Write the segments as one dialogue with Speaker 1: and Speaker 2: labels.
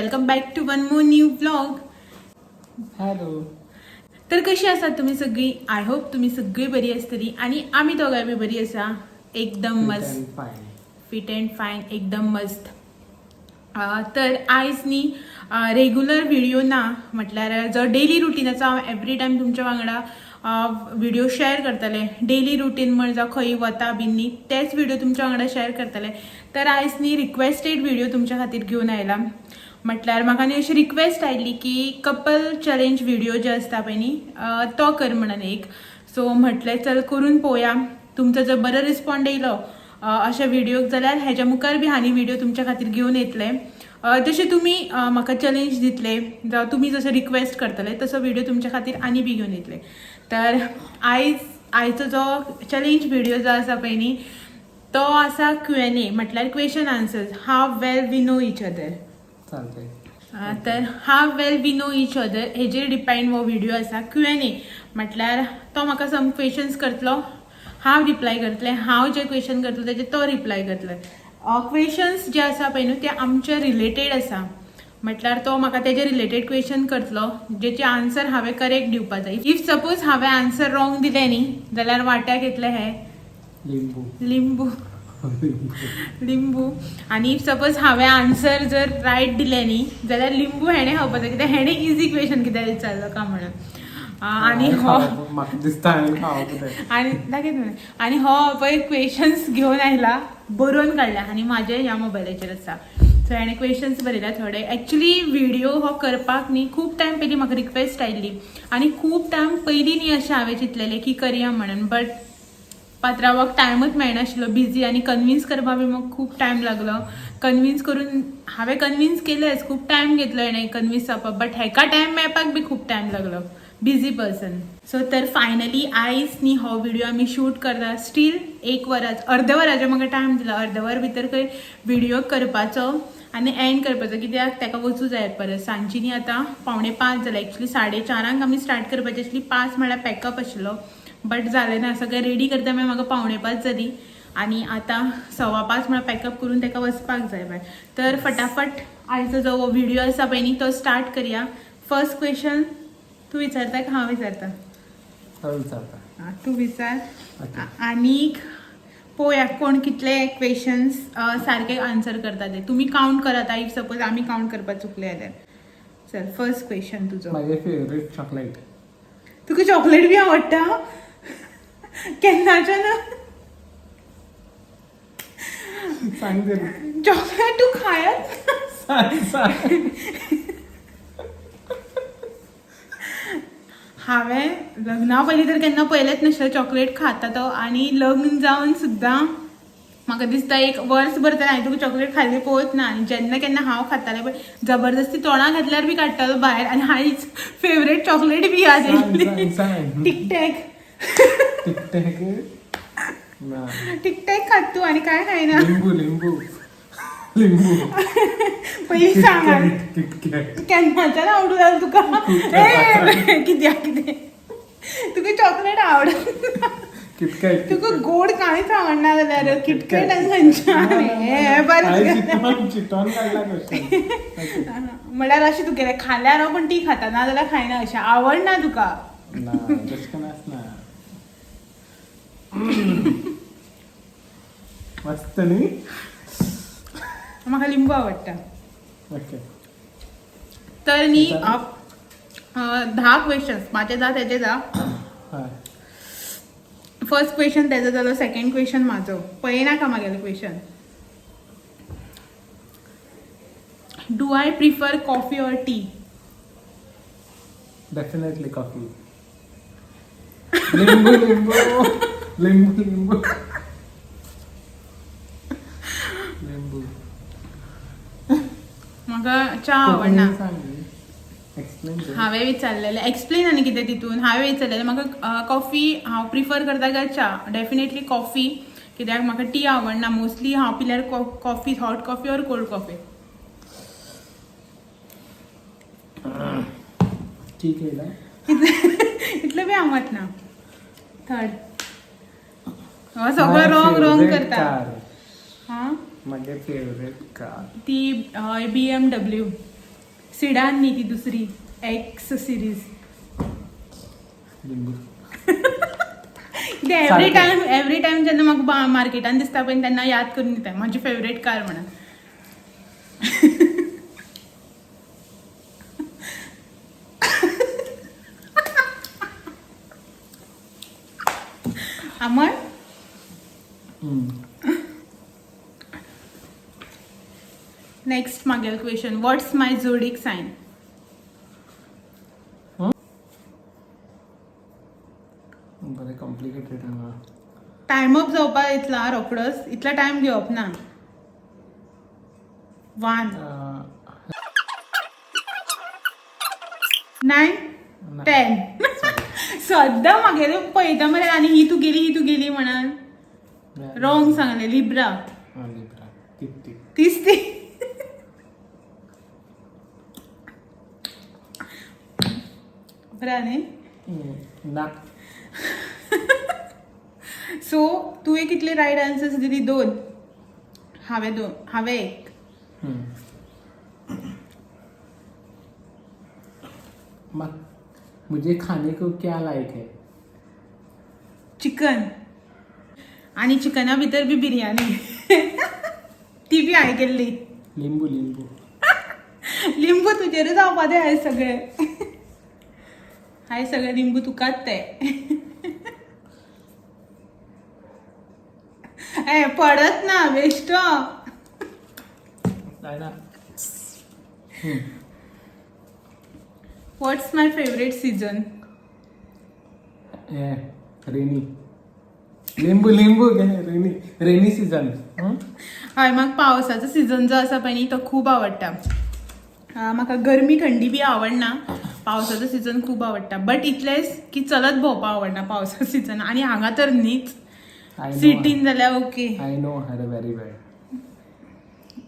Speaker 1: Welcome back to one more new blog.
Speaker 2: Hello.
Speaker 1: तर कशी आसात तुम्ही सगळी? आय होप तुम्ही सगळी बरी आसतली आणि आम्ही दोगांय बी बरी आसा. एकदम मस्त, फिट अँड फायन, एकदम मस्त. तर आयज न्ही रेग्युलर व्हिडिओ ना, म्हटल्यार जो डेली रुटीनाचो हांव एवरी टायम तुमच्या वांगडा व्हिडिओ शेअर करतले. डेली रुटीन म्हणजे खंय वता बीन न्ही तेच व्हिडिओ तुमच्या वांगडा शेअर करतले. तर आयज न्ही रिक्वेस्टेड व्हिडिओ तुमच्या खातीर घेवन आयला. म्हटल्यार म्हाका न्ही अशी रिक्वेस्ट आयली की कपल चॅलेंज व्हिडिओ जे आसता पळय न्ही तो कर म्हणून एक. सो म्हटलें चल करून पळोवया. तुमचो जर बरो रिस्पॉन्ड येयलो अशा व्हिडिओक जाल्यार हेच्या मुखार बी हांव व्हिडिओ तुमच्या खातीर घेवन येतले. जशे तुम्ही म्हाका चॅलेंज दितले जावं तुम्ही जसो रिक्वेस्ट करतले तसो व्हिडिओ तुमच्या खातीर आनी बी घेवन येतले. तर आयचो जो चॅलेंज व्हिडिओ जो आसा पळय न्ही तो आसा Q&A, म्हटल्यार question answers. How well we know each other. तर how well we know each other हेजेर डिपेंड हो व्हिडिओ आसा. Q&A म्हटल्यार तो म्हाका सम क्वेश्चन्स करतलो, हांव रिप्लाय करतलें. हांव जे क्वेश्चन करतलें तेजे तो रिप्लाय करतलो. क्वेश्चन्स जे आसा पळय न्हू ते आमचे रिलेटेड आसा. म्हटल्यार तो म्हाका तेजे रिलेटेड क्वेश्चन करतलो जेचे आन्सर हांवें करेक्ट दिवपाक जाय. इफ सपोज हांवें आन्सर रॉंग दिलें न्ही जाल्यार वाट्याक येतले हे लिंबू. आणि इफ सपोज हांवें आन्सर जर रायट दिलें न्ही जाल्यार लिंबू हेणें खावपाचो, कित्याक हेणें इजी क्वेश्चन कित्याक विचारलो काय म्हणून. आणि हो आणि हो पळय क्वेश्चन्स घेवन आयला, बरोवन काडला आनी म्हाजे ह्या मोबायलाचेर आसा. सो हेणें क्वेश्चन्स बरयल्या थोडे. एक्चुली व्हिडिओ हो करपाक न्ही खूब टायम पयलीं म्हाका रिक्वेस्ट आयिल्ली आनी खूब टायम पयलीं न्ही अशें हांवें चिंतलेलें की करया म्हणून. बट पात्रावाक टायमूच मेळनाशिल्लो, बिजी, आनी कन्विन्स करपाक बी म्हाका खूब टायम लागलो. कन्विन्स करून हांवें कन्विन्स केलेंच, खूब टायम घेतलो हेणें कन्विन्स जावपाक. बट हेका टायम मेळपाक बी खूब टायम लागलो, बिजी पर्सन. सो तर फायनली आयज न्ही हो व्हिडिओ आमी शूट करता. स्टील अर्दे वराचो म्हाका टायम दिला. अर्दे वर भितर खंय व्हिडिओ करपाचो आनी एंड करपाचो, कित्याक ताका वचूं जाय परत. सांजची न्ही आतां 4:45 जाल्यार. एक्चुली 4:30 आमी स्टार्ट करपाची आसली. 5 म्हळ्यार पॅकअप आशिल्लो, बट जालें ना. सगळें रेडी करता मागीर म्हाका 4:45 जाली आनी आतां 5:15 म्हळ्यार पॅकअप करून ताका वचपाक जाय बाय. तर फटाफट आयचो जो व्हिडिओ आसा पळय न्ही तो स्टार्ट करया. फर्स्ट क्वेश्चन तूं विचारता काय हांव विचारता? तूं विचार. आनीक पळोवया कोण कितले क्वेश्चन्स सारके आन्सर करता ते. तुमी काउंट करात. इफ सपोज आमी काउंट करपाक चुकले जाल्यार. चल फर्स्ट क्वेश्चन तुजो.
Speaker 2: माझे फेवरेट चॉकलेट.
Speaker 1: तुका चॉकलेट बी आवडटा? केन्नाच्यान?
Speaker 2: सांग दे.
Speaker 1: चॉकलेट तू खायत? हांवें लग्ना पयलीं तर केन्ना पयलेंच नाशिल्लें चॉकलेट खाता तो. आनी लग्न जावन सुद्दां म्हाका दिसता एक वर्सभर तर हांवें तुका चॉकलेट खाल्ली पळोवच ना. आनी जेन्ना केन्ना हांव खातालें पळय जबरदस्ती तोंडां घातल्यार बी काडटालो भायर. आनी हालींच फेवरेट चॉकलेट बी आसली टिकटॅक. टिकटॅक खात तूं आनी काय खायना?
Speaker 2: लिंबू
Speaker 1: पयलीं सांग केन्नाच्यान आवडूं जालें तुका? कित्याक तुका चॉकलेट आवडटा? तुका गोड कांयच आवडना जाल्यार किटकॅट आनी खंयच्यान हे बरें म्हळ्यार अशें तूं केलें खाल्यार पण ती खाता ना जाल्यार खायना अशें आवडना तुका?
Speaker 2: मस्त न्ही?
Speaker 1: म्हाका लिंबू आवडटा. तर न्ही 10 क्वेश्चन्स म्हाजे जा तेजे जा. फर्स्ट क्वेश्चन तेजो जालो, सेकंड क्वेश्चन म्हाजो. पळयना का म्हागेलो question? Do I prefer coffee or tea?
Speaker 2: Definitely coffee. लिंबू
Speaker 1: म्हाका च्या आवडना. हांवें विचारलेलें एक्सप्लेन आनी कितें तितून. हांवें विचारलेलें म्हाका कॉफी हांव प्रिफर करता काय च्या. डेफिनेटली कॉफी, कित्याक म्हाका टी आवडना. मोस्टली हांव पिल्यार coffee, hot coffee or cold coffee.
Speaker 2: ठीक आहे.
Speaker 1: इतलें बी आवडत ना. थर्ड सगळं रॉंग करता.
Speaker 2: माझे फेवरेट कार
Speaker 1: ती BMW. सिडान न्ही ती दुसरी एक्स सिरीज.
Speaker 2: लिंबू.
Speaker 1: एवरी टाइम जेन्ना म्हाका मार्केटान दिसता पळय तेन्ना याद करून दिता म्हाजी फेवरेट कार म्हणून. अमर नेक्स्ट मागेल क्वेश्चन. व्हॉट्स माय झोडिक सायन?
Speaker 2: बरें कॉम्प्लिकेटेड हांगा.
Speaker 1: टायम अप जावपा इतला रोकडोच इतला टायम घेवप ना. 1 9 10 सद्दां म्हागेले पळयता मरे आनी ही तू गेली म्हणून. रॉंग सांगले. लिब्रा. तीच ती. बरं न्ही.
Speaker 2: ना.
Speaker 1: सो तुवें कितले रायट आन्सर्स दिली? 2. हांवें 1.
Speaker 2: मुझे खाने को क्या लायक है?
Speaker 1: चिकन. आणि चिकना भितर बी बिरयानी. ती बी हांवें केल्ली.
Speaker 2: लिंबू.
Speaker 1: लिंबू तुजेर जावपा दे. हाय सगळे लिंबू तुकाच ते. पडत ना बेस्ट. व्हॉट्स माय फेवरेट सीझन?
Speaker 2: रेनी. लिंबू घे. Rainy season.
Speaker 1: हय म्हाका पावसाचो सीझन जो आसा पळय न्ही तो खूब आवडटा. म्हाका गरमी थंडी बी आवडना. पावसाचो सीझन खूब आवडटा. बट इतलेंच की चलत भोंवपा आवडना पावसाचो सीझन. आनी हांगा तर न्हीच. सिटीन जाल्यार okay.
Speaker 2: I know her very well.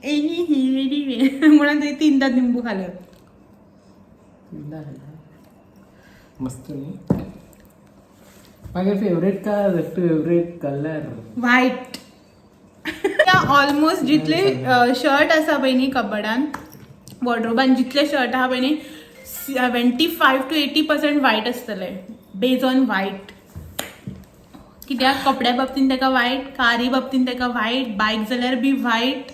Speaker 1: Very well म्हणून थंय 3दा लिंबू घालप.
Speaker 2: मस्त न्ही. माझे फेवरेट कलर
Speaker 1: व्हाईट. ऑलमोस्ट जितले शर्ट आसा पळय न्ही कबडान वॉर्ड्रोबान जितले शर्ट आहा पळय न्ही 75 to 80% व्हाईट आसतले. Beige on white. कित्याक कपड्या बाबतीन ताका व्हाईट, कारी बाबतीन ताका व्हाईट, बायक जाल्यार बी white.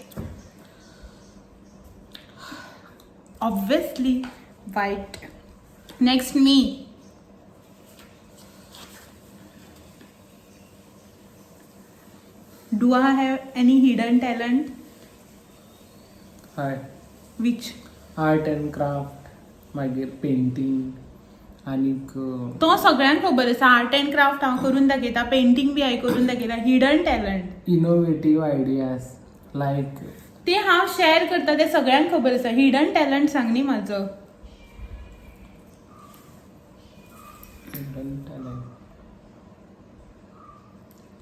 Speaker 1: Obviously white. Next me. Do I have any hidden talent?
Speaker 2: हाय.
Speaker 1: Which?
Speaker 2: Art and craft. मागीर पेंटिंग आनीक
Speaker 1: तो सगळ्यांक खबर आसा. आर्ट अँड क्राफ्ट हांव करून दाखयता. पेंटिंग बी हांवें करून दाखयता. Hidden talent.
Speaker 2: इनोवेटीव आयडियाज लायक
Speaker 1: ते हांव शेअर करता ते सगळ्यांक खबर आसा. हिडन टॅलंट सांग न्ही म्हाजो.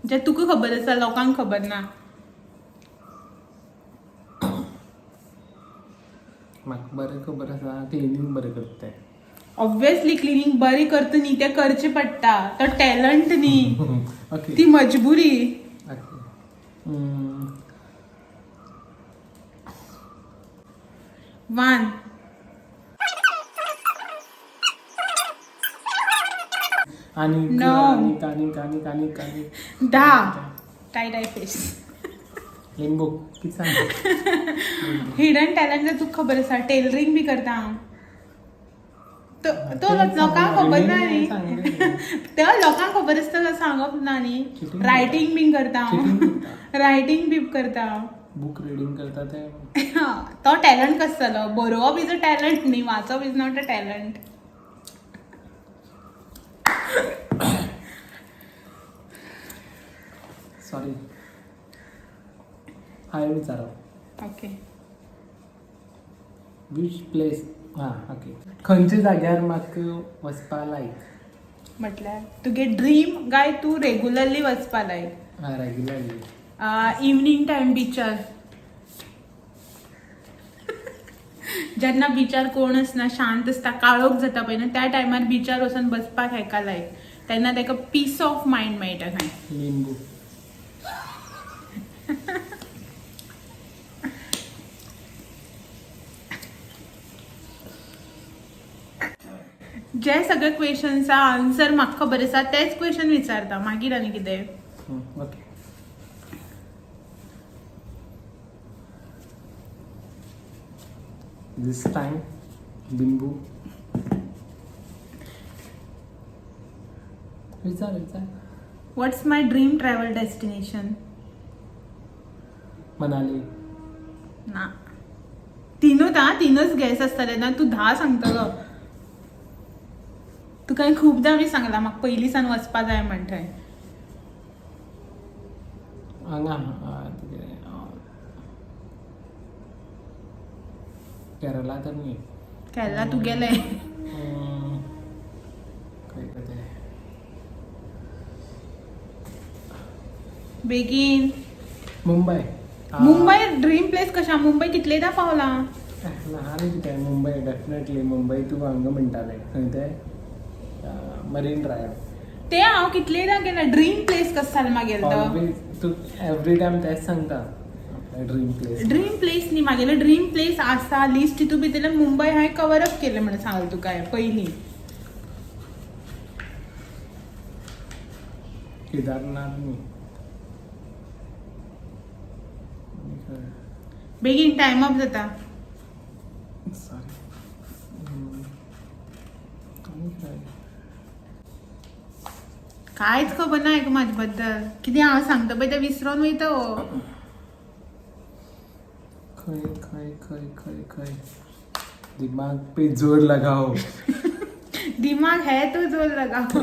Speaker 1: जे तुका खबर आसा लोकांक खबर ना.
Speaker 2: म्हाका बरें खबर आसा क्लिनींग बरें करता.
Speaker 1: ऑब्वियसली क्लिनिंग बरी करता न्ही ते करचे पडटा. तो टॅलंट न्ही.
Speaker 2: ओके.
Speaker 1: ती मजबुरी. वन.
Speaker 2: आनीक
Speaker 1: No.
Speaker 2: आनीक
Speaker 1: 10. Tie face.
Speaker 2: लिंबू किती सांग.
Speaker 1: हिडन टॅलंट जर तुका खबर आसा टेलरिंग बी करता हांव. तो लोकांक खबर ना न्ही. तो लोकांक खबर आसता तो सांगप ना न्ही. रायटिंग बी करता हांव. रायटिंग बी करता.
Speaker 2: बुक रिडींग करता ते.
Speaker 1: तो टॅलंट कसो जालो? बरोवप इज अ टॅलंट न्ही. वाचप is not a talent.
Speaker 2: Sorry. हांवें विचारप.
Speaker 1: ओके.
Speaker 2: Which place. ओके. खंयच्या जाग्यार म्हाका वचपा लायक?
Speaker 1: म्हटल्यार तुगे ड्रीम गाय तू रेगुलरली वचपा लायक?
Speaker 2: रेगुलरली.
Speaker 1: इवनिंग टायम बिचार. जेन्ना बिचार कोण आसना शांत आसता काळोख जाता पळय न्हू त्या टायमार बिचार वचून बसपाक हेका लायक. तेन्ना ताका पीस ऑफ मायंड मेळटा खंय.
Speaker 2: लिंबू.
Speaker 1: जे सगळे क्वेश्चनचा आन्सर म्हाका खबर आसा तेच क्वेश्चन विचारता मागीर आनी कितें.
Speaker 2: ओके. दिस टाइम लिंबू विचार.
Speaker 1: व्हॉट्स माय ड्रीम ट्रॅव्हल डेस्टिनेशन.
Speaker 2: मनाली.
Speaker 1: ना तीनच गॅस असतले ना, तू 10 सांगतलो. तुका खूपदा मी सांगला म्हाका पयलींसान वचपा जाय म्हणटय.
Speaker 2: हांगा केरला तर न्ही.
Speaker 1: केरला तू गेले.
Speaker 2: खंय तें
Speaker 1: बेगीन.
Speaker 2: मुंबई.
Speaker 1: मुंबई ड्रीम प्लेस कशा. मुंबई कितलेदा पावला.
Speaker 2: ल्हान कितें मुंबई डेफिनेटली. मुंबई तूं हांगा म्हणटालें खंय तें मरीन ड्रायव्ह.
Speaker 1: ते हांव कितलेदा गेला. ड्रीम प्लेस कसो सालमा गेलो.
Speaker 2: ऑलवेज तूं एवरी टायम तेच सांगता ड्रीम प्लेस.
Speaker 1: ड्रीम प्लेस न्ही म्हागेले ड्रीम प्लेस आसा लिस्ट तितू भितर मुंबई हांवें कवर अप केलें म्हणून सांगलें तुका पयलीं.
Speaker 2: केदारनाथ न्ही.
Speaker 1: बेगीन टायम अप जाता.
Speaker 2: सॉरी.
Speaker 1: कांयच खबर ना एक म्हाजे बद्दल. कितें हांव सांगता पळय तें विसरोन वयता.
Speaker 2: खंय खंय खंय खंय खंय दिमाग पे जोर लगाओ.
Speaker 1: दिमाग है तो जोर लगाओ.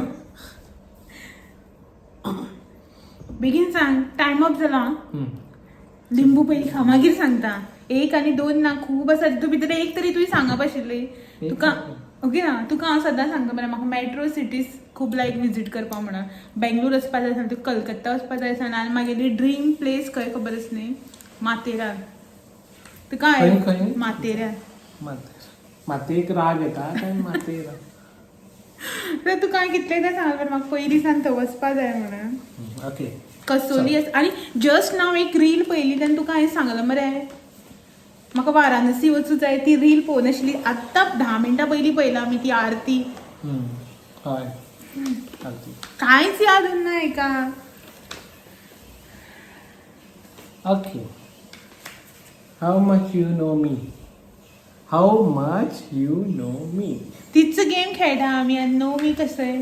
Speaker 1: बेगीन सांग. टायम अप जाला. लिंबू पयली खा मागीर सांगता. 1 आनी 2 ना खूब आसा तितू भितर एक तरी तुवें सांगप आशिल्ली. तुका ओके ना. तुका हांव सदां सांगता मरे म्हाका मेट्रो सिटीज खूब लायक विजीट करपा म्हणून. बेंगलोर वचपा जाय आसलें, तुका कलकत्ता वचपा जाय आसलें आनी मागेली ड्रीम प्लेस खंय खबर आसा न्ही. माथेरान. तुका
Speaker 2: खंय?
Speaker 1: माथेरान.
Speaker 2: मातयेक राग येता काय मातयेक.
Speaker 1: तर तुका हांवें कितलेंदा सांगलें म्हाका पयलीं सान थंय वचपा जाय म्हणून.
Speaker 2: ओके.
Speaker 1: कसोली आसा. आनी जस्ट नाव एक रील पयली तेन्ना तुका हांवें सांगलें मरे म्हाका वाराणसी वचूं जाय. ती रील पळोवन आशिल्ली. आत्तां 10 मिनटां पयलीं पळयला आमी ती आरती.
Speaker 2: हय.
Speaker 1: कांयच याद उरना एका.
Speaker 2: Okay. How much you know me. How much you know me.
Speaker 1: तीच गेम खेळटा आमी आनी नो मी कशें.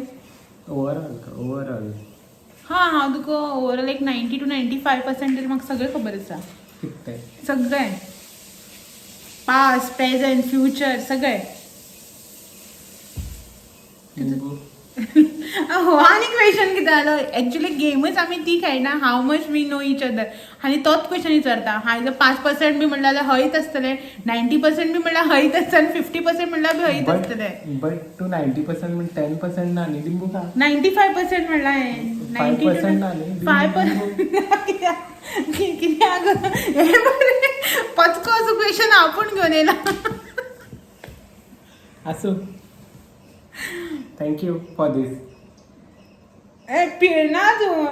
Speaker 2: ओवरऑल.
Speaker 1: हांव तुका ओवरऑल एक 90 to 95% म्हाका सगळें खबर आसा.
Speaker 2: कितें
Speaker 1: सगळें. पास्ट प्रेझेंट फ्युचर सगळें.
Speaker 2: लिंबू.
Speaker 1: हो आनी क्वेश्चन कितें जालो. एक्चुअली गेमच आमी ती खेळना how much we know each other. आनी तोच क्वेश्चन विचारता. हांवें जर 5% बी म्हणलें जाल्यार हयत आसतलें. 90% बी म्हणल्यार हयत आसतलें. 50% म्हणल्यार बी हयत आसतलें.
Speaker 2: बट तू 90% म्हण 10% ना न्ही लिंबू खा.
Speaker 1: 95% म्हणला हांवें.
Speaker 2: 5% ना न्ही.
Speaker 1: 5% कित्याक पचको असो क्वेश्चन आपूण घेवन येयला.
Speaker 2: आसूं. Thank you for this.
Speaker 1: पिळना तूं.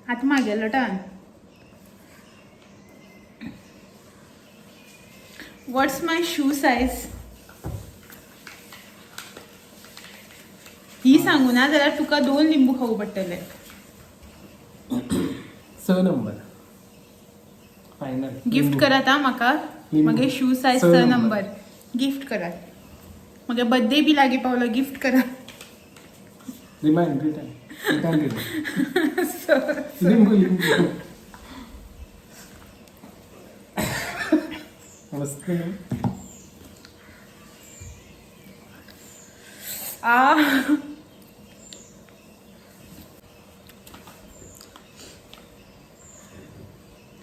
Speaker 1: आतां म्हागेलो turn. What's my shoe size. ही सांगू ना जाल्यार तुका 2 लिंबू खावू पडटले.
Speaker 2: 6 नंबर. फायनल.
Speaker 1: गिफ्ट करात हा म्हाका. मागे शू सायज 6 नंबर गिफ्ट करात. मागे बर्थडे बी लागीं पावलो. गिफ्ट करा.
Speaker 2: रिमाइंड लिंबू. मस्त न्हू.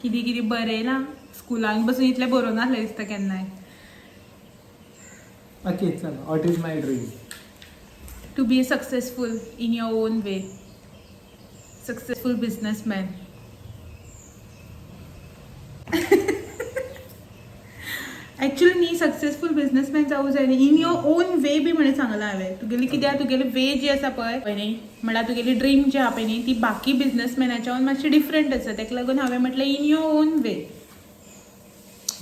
Speaker 2: कितें कितें बरयलां. स्कुलान बसून इतलें बरोवन नासलें दिसता केन्नाय. ओके चल. What is my dream. To be successful in your own way. Successful businessman. Actually न्ही सक्सेसफुल बिझनेसमॅन जावूं जाय न्ही. In your own way be म्हणून सांगलां हांवें. तुगेली कित्याक तुगेली वे जी आसा पळय न्ही म्हणल्यार तुगेली ड्रीम जी आहा पळय न्ही ती बाकी बिझनेसमॅनाच्या मातशी डिफरंट आसा. ताका लागून हांवें म्हटलें in your own way.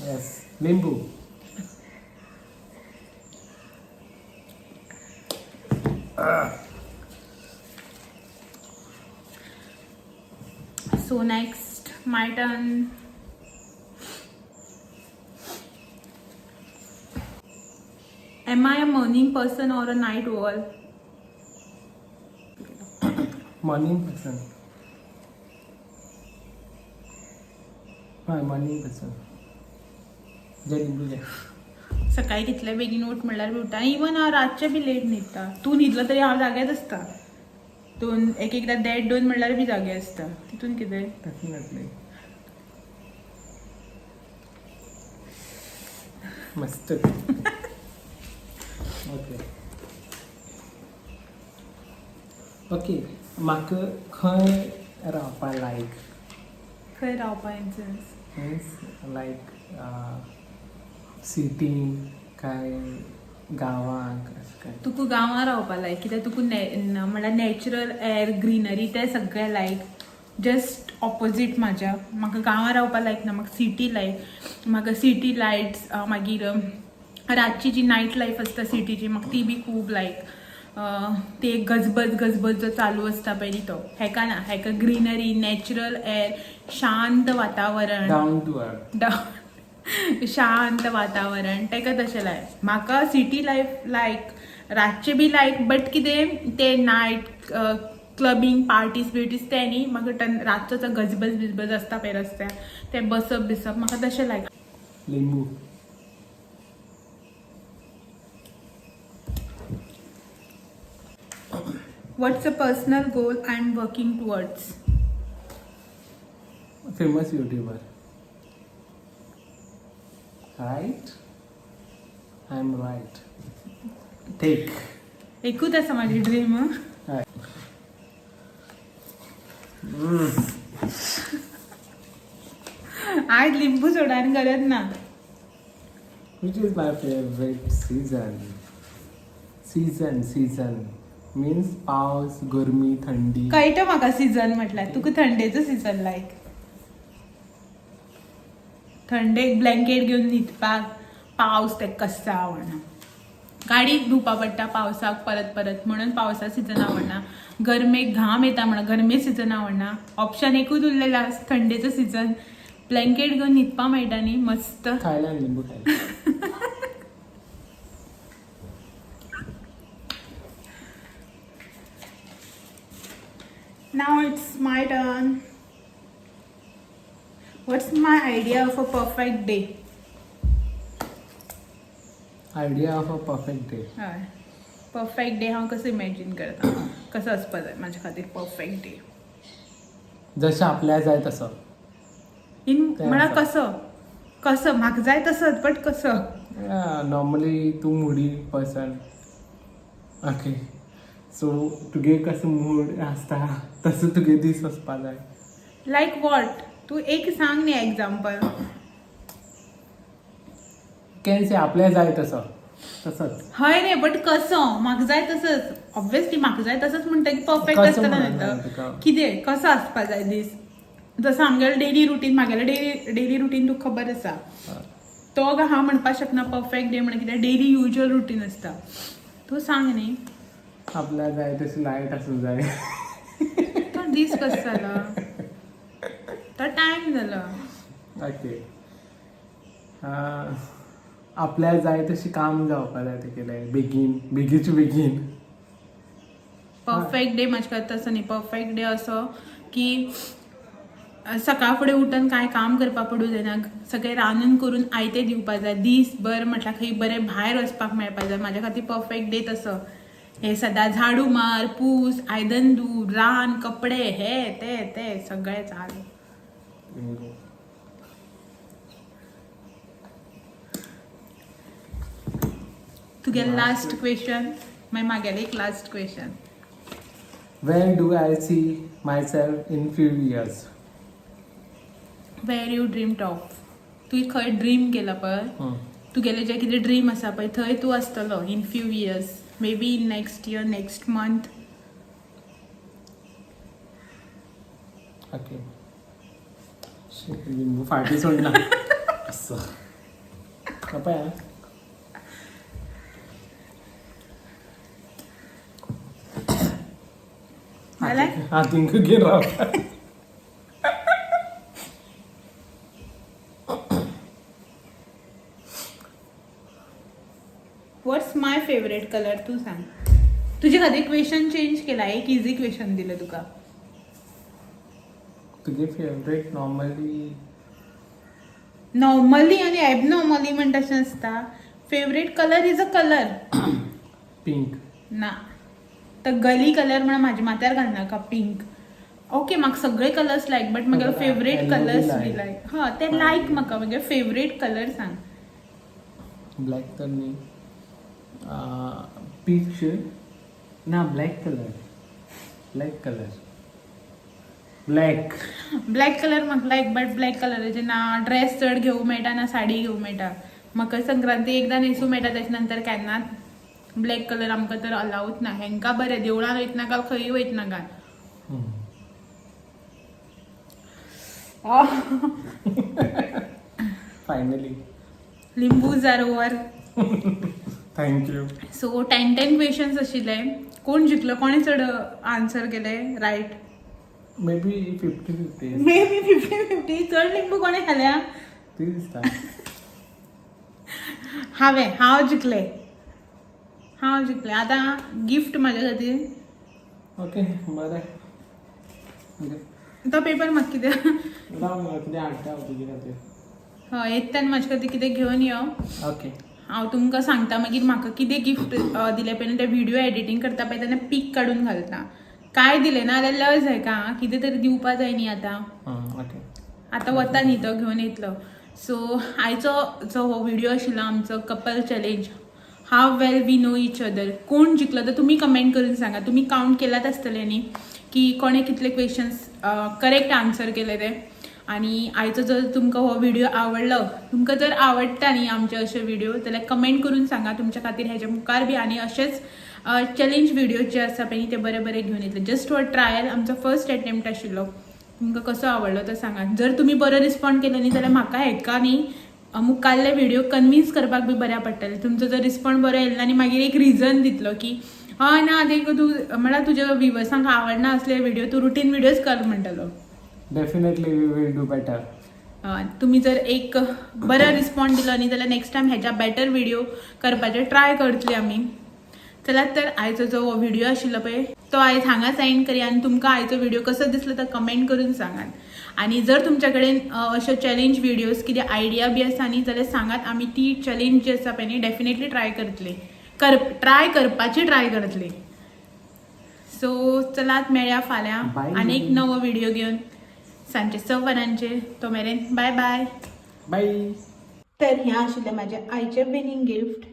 Speaker 3: Yes. लिंबू.
Speaker 1: So next, my turn. Am I a morning person or a night owl?
Speaker 3: Morning person. हय मॉर्निंग पर्सन. जे लिंबू जे.
Speaker 1: सकाळी तिथल्या बेगीन उठ म्हणल्यार बी उठता. इवन हांव रातचे बी लेट न्हिदता. तूं न्हिदलो तरी हांव जागेच आसता. एक एकदां 1:30 म्हणल्यार बी जागे आसता. तितून कितें?
Speaker 3: डेफिनेटली. मस्त. ओके. म्हाका खंय रावपा लायक.
Speaker 1: खंय रावपा इंट्रस्ट?
Speaker 3: मीन्स लायक सिटीन काय गांवांक अशें काय.
Speaker 1: तुका गांवां रावपा लायक कित्याक तुका म्हणल्यार नॅचरल एअर ग्रीनरी तें सगळें लायक. जस्ट ऑपोजीट म्हाज्या. म्हाका गांवां रावपा लायक ना. म्हाका सिटी लायक. म्हाका सिटी लायट्स मागीर रातची जी नायट लायफ आसता सिटीची म्हाका ती बी खूब लायक. ते गजबज जो चालू आसता पळय तो हेका ना. हेका ग्रीनरी नॅचरल एअर शांत वातावरण
Speaker 3: डावन टू अर्थ.
Speaker 1: शांत वातावरण तेका तशें लायक. म्हाका सिटी लायफ लायक. रातचे बी लायक बट कितें ते नायट क्लबिंग पार्टीज बिर्टीज ते न्ही. म्हाका रातचो जो गजबज आसता पळय रस्त्यार ते बसप बिसप म्हाका तशें लायक.
Speaker 3: लिंबू.
Speaker 1: What's a personal goal I'm working towards?
Speaker 3: Famous youtuber. Right. I am right. Take.
Speaker 1: एकूच आसा म्हाजी ड्रीम. आज लिंबू सोडान गरज ना.
Speaker 3: Which is my favorite season? Season means पावस, गरमी, थंडी.
Speaker 1: कळटा म्हाका सीझन म्हटल्यार. तुका थंडेचो सीझन लायक. थंडेक ब्लँकेट घेवन न्हिदपाक पावस ते कसा आवडना. गाडी धुवपा पडटा पावसाक परत म्हणून पावसा सीझन आवडना. गरमेक घाम येता म्हणून गरमे सीझन आवडना. ऑप्शन एकूच उरलेला थंडेचो सीझन. ब्लँकेट घेवन न्हिदपा मेळटा न्ही मस्त.
Speaker 3: खायला लिंबू खायला.
Speaker 1: Now it's my turn. What's my idea of a perfect day?
Speaker 3: Idea of a perfect day.
Speaker 1: हय. परफेक्ट डे हांव कसो इमॅजिन करता. कसो आसपा जाय म्हाज्या खातीर परफेक्ट डे.
Speaker 3: जशें आपल्याक जाय तसो.
Speaker 1: म्हळ्यार कसो म्हाका जाय तसोच बट कसो.
Speaker 3: नॉर्मली तूं मुडी पर्सन. ओके. सो तुगे कसो मूड आसता तसो तुगे दीस वचपा जाय.
Speaker 1: लायक वॉट? तूं एक सांग न्ही एग्जाम्पल.
Speaker 3: कॅन से आपल्याक जाय तसो तसोच.
Speaker 1: हय रे बट कसो. म्हाका जाय तसोच. ऑब्वियसली म्हाका जाय तसोच म्हणटा की परफेक्ट
Speaker 3: कसो
Speaker 1: आसतलो
Speaker 3: म्हणून जाय
Speaker 1: न्ही
Speaker 3: तुका?
Speaker 1: तो. कितें कसो आसपा जाय दीस. जसो आमगेलो डेली रुटीन म्हागेलो डेली रुटीन तुका खबर आसा. तो हांव म्हणपाक शकना परफेक्ट डे म्हणून कित्याक डेली युज्युअल रुटीन आसता. तूं सांग न्ही.
Speaker 3: आपल्याक जाय तशी लायट आसूंक जाय.
Speaker 1: तो दीस कसो जालो. तो टायम जालो.
Speaker 3: ओके. आपल्याक जाय तशी काम जावपा जाय तेगेलें बेगीन.
Speaker 1: परफेक्ट डे म्हाजे खातीर तसो न्ही. परफेक्ट डे असो की सकाळ फुडें उठून कांय काम करपा पडूं जायना. सगळें रांदून करून आयतें दिवपा जाय. दीसभर म्हटल्यार खंय बरें भायर वचपाक मेळपा जाय. म्हाज्या खातीर परफेक्ट डे तसो. हे सदां झाडू मार पूस आयदन धू रान कपडे हे ते सगळें चालू. तुगेलें लास्ट क्वेश्चन मागीर म्हागेलें एक last question.
Speaker 3: Where do I see myself in few years?
Speaker 1: Where you dreamed of. तुवें खंय ड्रीम केला पळय तुगेलें जें कितें ड्रीम आसा पळय थंय तूं आसतलो in few years. May be in next year next month.
Speaker 3: Okay. लिंबू फाटी सोडना. असं. पळया
Speaker 1: जालें?
Speaker 3: हातींक घेवन रावता
Speaker 1: व्हॉट्स माय फेवरेट कलर तू सांग. तुझे खातीर क्वेश्चन चेंज केला, एक इझी क्वेश्चन दिलं तुका.
Speaker 3: तुगे फेवरेट नॉर्मली
Speaker 1: नॉर्मली आणि ॲबनॉर्मली म्हणटा तशें आसता. Favourite colour is a colour
Speaker 3: pink.
Speaker 1: ना. तर गली कलर म्हणून म्हाज्या माथ्यार घालनाका पिंक. ओके म्हाका सगळे कलर्स लायक बट म्हागे
Speaker 3: म्हाका
Speaker 1: फेवरेट
Speaker 3: yellow
Speaker 1: कलर्स
Speaker 3: बी
Speaker 1: बी
Speaker 3: like.
Speaker 1: लायक. हा ते लायक म्हाका म्हणजे फेवरेट कलर सांग.
Speaker 3: ब्लॅक तर न्ही पीच ना ब्लॅक कलर
Speaker 1: ब्लॅक कलर म्हाका लायक बट ब्लॅक कलराचे ना ड्रेस चड घेवूं मेळटा ना साडी घेवूं मेळटा. मकर संक्रांती एकदां न्हेसूं मेळटा तेच्या नंतर केन्नाच ब्लॅक कलर आमकां तर अलावूच ना. हेंका बरें देवळान वयत नाका खंय वयत नाका.
Speaker 3: फायनली
Speaker 1: लिंबू जारोवर.
Speaker 3: थँक्यू.
Speaker 1: सो 10 क्वेश्चन्स आशिल्ले. कोण जिंकलो, कोणे चड आन्सर केले right?
Speaker 3: May be 50-50
Speaker 1: may be 50-50. चड लिंबू कोणे खाल्या?
Speaker 3: ती दिसता.
Speaker 1: हांव जिंकले. आतां गिफ्ट म्हाज्या खातीर.
Speaker 3: ओके बरें
Speaker 1: तो पेपर म्हाका कितें
Speaker 3: राव म्हाका कितें हाडटा हांव तुजे खातीर.
Speaker 1: हय येताना म्हाजे खातीर कितें घेवन यो.
Speaker 3: ओके
Speaker 1: हांव तुमकां सांगता मागीर म्हाका कितें गिफ्ट दिलें पळय ते व्हिडिओ एडिटींग करता पळय तेन्ना पीक काडून घालता. काय दिलें ना जाल्यार लज जाय का, कितें तरी दिवपा जाय न्ही आतां.
Speaker 3: ओके
Speaker 1: आतां वता न्ही तो घेवन येतलो. सो आयचो जो हो व्हिडिओ आशिल्लो आमचो couple challenge, how well we know each other. कोण जिंकलो तर तुमी कमेंट करून सांगा. तुमी काउंट केलात आसतलें न्ही की कोणे कितले क्वेश्चन्स करेक्ट आन्सर केले ते. आणि आयचो जर तुमकां हो व्हिडिओ आवडलो, तुमकां जर आवडटा न्ही आमचे अशे व्हिडिओ जाल्यार कमेंट करून सांगा. तुमच्या खातीर हेच्या मुखार बी आनी अशेच चॅलेंज व्हिडिओ जे आसा पळय ते बरे बरे घेवन येतले. जस्ट फॉर ट्रायल आमचो फर्स्ट अटेम्प्ट आशिल्लो. तुमकां कसो आवडलो तो सांगा. जर तुमी बरो रिस्पॉन्ड केलो न्ही जाल्यार म्हाका हेका न्ही मुखारले व्हिडिओ कन्विन्स करपाक बी बऱ्या पडटलें. तुमचो जर रिस्पॉन्ड बरो येयलो आनी मागीर एक रिजन दितलो की हय ना ते तूं म्हळ्यार तुज्या व्हिवर्सांक आवडना असले व्हिडिओ तूं रुटीन व्हिडिओज कर म्हणटलो.
Speaker 3: Definitely we will do better.
Speaker 1: तुम्ही जर एक बरो रिस्पॉन्ड दिलो न्ही जाल्यार नेक्स्ट टायम हेच्या बेटर व्हिडिओ करपाचे ट्राय करतली आमी. चलात तर आयचो जो व्हिडिओ आशिल्लो पळय तो आयज हांगा सायन करया. आनी तुमकां आयचो व्हिडिओ कसो दिसलो तो कमेंट करून सांगात. आणि जर तुमच्या कडेन अशे चॅलेंज व्हिडिओज कितें आयडिया बी आसा न्ही जाल्यार सांगात. आमी ती चॅलेंज जी आसा पळय न्ही डेफिनेटली ट्राय करतली. ट्राय करतली. सो चलात मेळया फाल्यां आनी एक नवो व्हिडिओ घेवन सांजचे 6 वरांचेर. तो मेरेन बाय बाय.
Speaker 3: बाय.
Speaker 1: तर हें आशिल्लें म्हाजें आयचें विनिंग गिफ्ट.